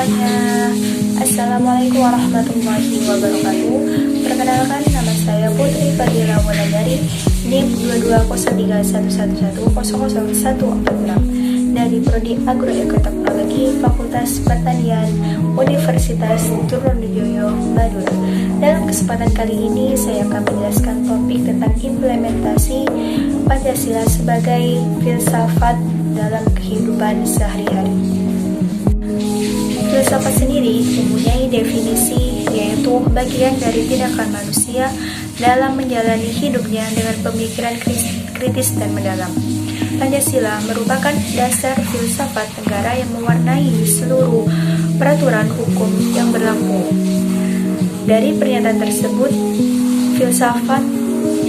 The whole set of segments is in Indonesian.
semuanya. Assalamualaikum warahmatullahi wabarakatuh. Perkenalkan, nama saya Putri Fadila Wulandari, NIM 220311000146 dari Prodi Agroekoteknologi Fakultas Pertanian Universitas Trunojoyo, Madura. Dalam kesempatan kali ini saya akan menjelaskan topik tentang implementasi Pancasila sebagai filsafat dalam kehidupan sehari-hari. Filsafat sendiri mempunyai definisi, yaitu bagian dari tindakan manusia dalam menjalani hidupnya dengan pemikiran kritis dan mendalam. Pancasila merupakan dasar filsafat negara yang mewarnai seluruh peraturan hukum yang berlaku. Dari pernyataan tersebut, filsafat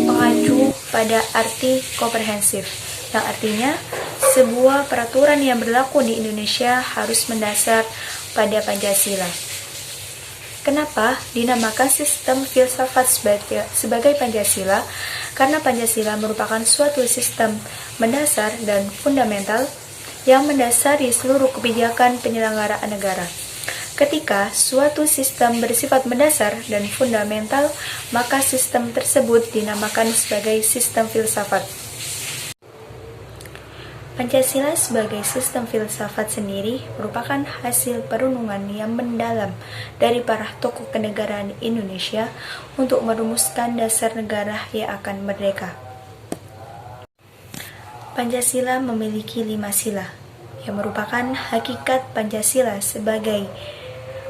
mengacu pada arti komprehensif, yang artinya sebuah peraturan yang berlaku di Indonesia harus mendasar pada Pancasila. Kenapa dinamakan sistem filsafat sebagai Pancasila? Karena Pancasila merupakan suatu sistem mendasar dan fundamental yang mendasari seluruh kebijakan penyelenggaraan negara. Ketika suatu sistem bersifat mendasar dan fundamental, maka sistem tersebut dinamakan sebagai sistem filsafat. Pancasila sebagai sistem filsafat sendiri merupakan hasil perenungan yang mendalam dari para tokoh kenegaraan Indonesia untuk merumuskan dasar negara yang akan merdeka. Pancasila memiliki 5 sila, yang merupakan hakikat Pancasila sebagai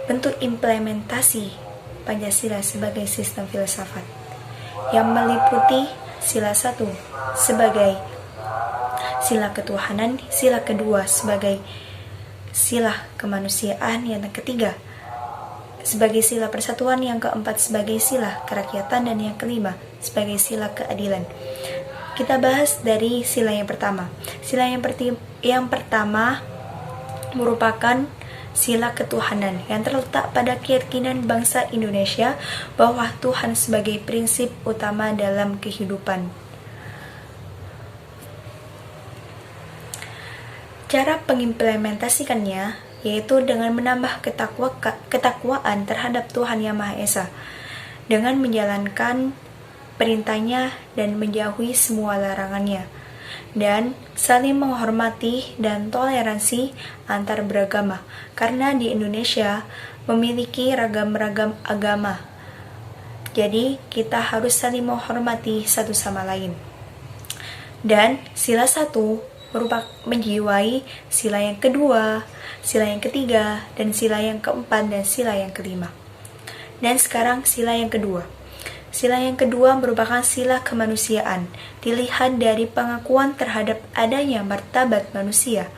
bentuk implementasi Pancasila sebagai sistem filsafat, yang meliputi sila 1 sebagai sila ketuhanan, sila kedua sebagai sila kemanusiaan, yang ketiga sebagai sila persatuan, yang keempat sebagai sila kerakyatan, dan yang kelima sebagai sila keadilan. Kita bahas dari sila yang pertama. Sila yang pertama merupakan sila ketuhanan yang terletak pada keyakinan bangsa Indonesia bahwa Tuhan sebagai prinsip utama dalam kehidupan. Cara pengimplementasikannya yaitu dengan menambah ketakwaan terhadap Tuhan Yang Maha Esa, dengan menjalankan perintahnya dan menjauhi semua larangannya, dan saling menghormati dan toleransi antar beragama, karena di Indonesia memiliki ragam-ragam agama. Jadi kita harus saling menghormati satu sama lain. Dan sila 1 merupakan menjiwai sila yang kedua, sila yang ketiga, dan sila yang keempat, dan sila yang kelima. Dan sekarang sila yang kedua. Sila yang kedua merupakan sila kemanusiaan, dilihat dari pengakuan terhadap adanya martabat manusia,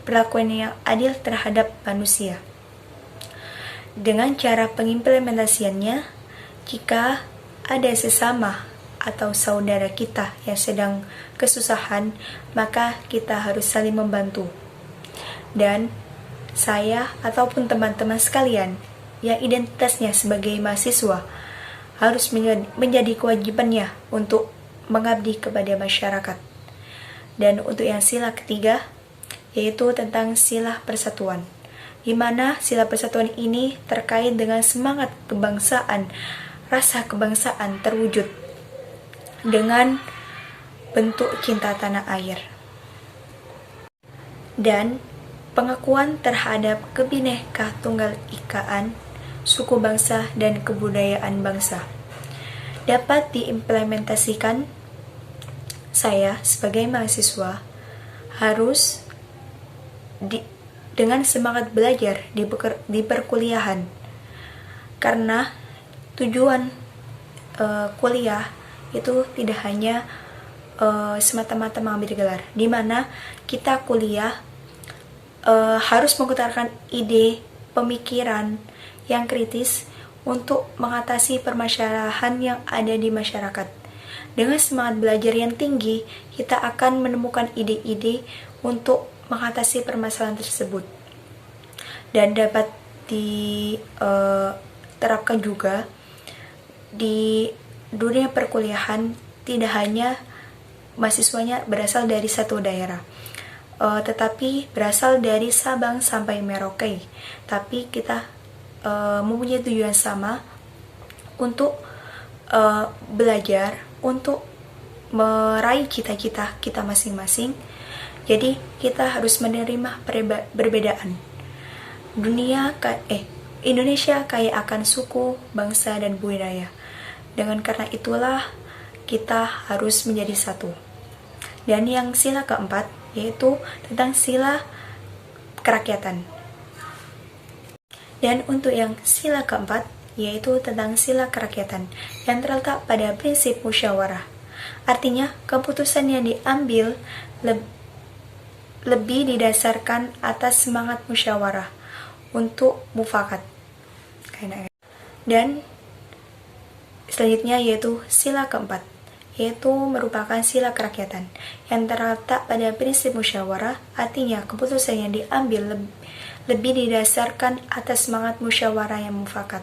perlakuan yang adil terhadap manusia. Dengan cara pengimplementasiannya, jika ada sesama atau saudara kita yang sedang kesusahan, maka kita harus saling membantu. Dan saya ataupun teman-teman sekalian yang identitasnya sebagai mahasiswa harus menjadi kewajibannya untuk mengabdi kepada masyarakat. Dan untuk yang sila ketiga, yaitu tentang sila persatuan, di mana sila persatuan ini terkait dengan semangat kebangsaan, rasa kebangsaan terwujud dengan bentuk cinta tanah air dan pengakuan terhadap Bhinneka Tunggal Ikaan, suku bangsa dan kebudayaan bangsa. Dapat diimplementasikan, saya sebagai mahasiswa harus dengan semangat belajar di perkuliahan, karena tujuan kuliah itu tidak hanya semata-mata mengambil gelar, di mana kita kuliah harus mengutarakan ide, pemikiran yang kritis untuk mengatasi permasalahan yang ada di masyarakat. Dengan semangat belajar yang tinggi, kita akan menemukan ide-ide untuk mengatasi permasalahan tersebut, dan dapat diterapkan juga di dunia perkuliahan. Tidak hanya mahasiswanya berasal dari satu daerah, tetapi berasal dari Sabang sampai Merauke. Tapi kita mempunyai tujuan sama untuk belajar, untuk meraih cita-cita kita masing-masing. Jadi kita harus menerima perbedaan. Indonesia kaya akan suku, bangsa, dan budaya. Dengan karena itulah kita harus menjadi satu. Dan yang sila keempat yaitu tentang sila kerakyatan. Dan untuk yang sila keempat yaitu tentang sila kerakyatan yang terletak pada prinsip musyawarah. Artinya keputusan yang diambil lebih didasarkan atas semangat musyawarah untuk mufakat. Dan selanjutnya yaitu sila keempat, yaitu merupakan sila kerakyatan yang terletak pada prinsip musyawarah. Artinya keputusan yang diambil lebih didasarkan atas semangat musyawarah yang mufakat.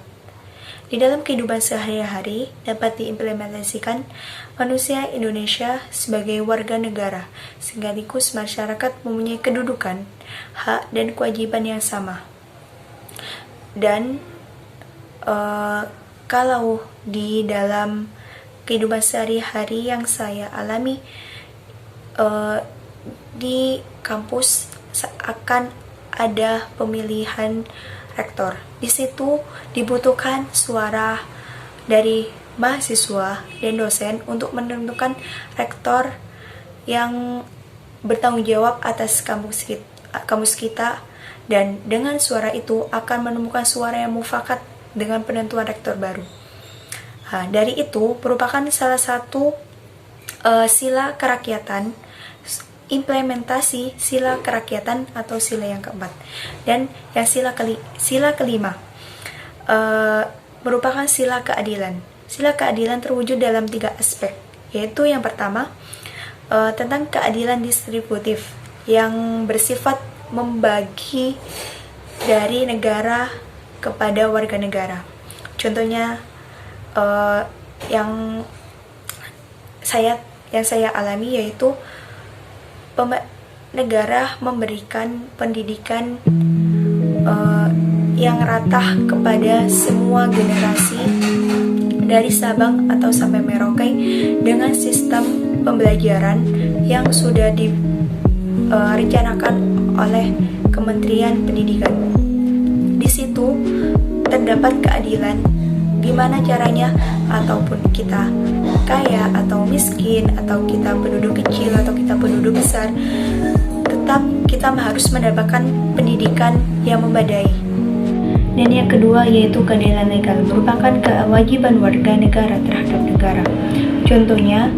Di dalam kehidupan sehari-hari dapat diimplementasikan manusia Indonesia sebagai warga negara, sekaligus masyarakat mempunyai kedudukan, hak, dan kewajiban yang sama. Dan kalau di dalam kehidupan sehari-hari yang saya alami di kampus akan ada pemilihan rektor. Di situ dibutuhkan suara dari mahasiswa dan dosen untuk menentukan rektor yang bertanggung jawab atas kampus kita, dan dengan suara itu akan menemukan suara yang mufakat dengan penentuan rektor baru. Nah, dari itu merupakan salah satu sila kerakyatan, implementasi sila kerakyatan atau sila yang keempat. Dan yang sila kelima merupakan sila keadilan. Sila keadilan terwujud dalam 3 aspek, yaitu yang pertama tentang keadilan distributif yang bersifat membagi dari negara kepada warga negara. Contohnya yang saya alami yaitu negara memberikan pendidikan yang rata kepada semua generasi dari Sabang atau sampai Merauke dengan sistem pembelajaran yang sudah direncanakan oleh Kementerian Pendidikan. Di situ terdapat keadilan, gimana caranya, ataupun kita kaya atau miskin, atau kita penduduk kecil atau kita penduduk besar, tetap kita harus mendapatkan pendidikan yang memadai. Dan yang kedua yaitu keadilan legal, merupakan kewajiban warga negara terhadap negara. Contohnya,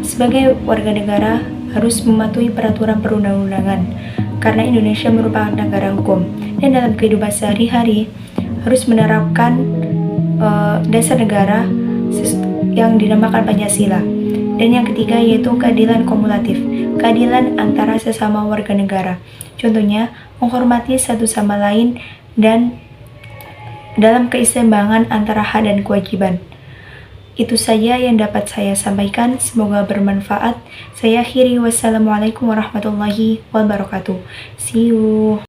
sebagai warga negara harus mematuhi peraturan perundang-undangan, karena Indonesia merupakan negara hukum, dan dalam kehidupan sehari-hari harus menerapkan dasar negara yang dinamakan Pancasila. Dan yang ketiga yaitu keadilan kumulatif, keadilan antara sesama warga negara. Contohnya, menghormati satu sama lain dan dalam keseimbangan antara hak dan kewajiban. Itu saja yang dapat saya sampaikan, semoga bermanfaat. Saya akhiri, wassalamualaikum warahmatullahi wabarakatuh. See you.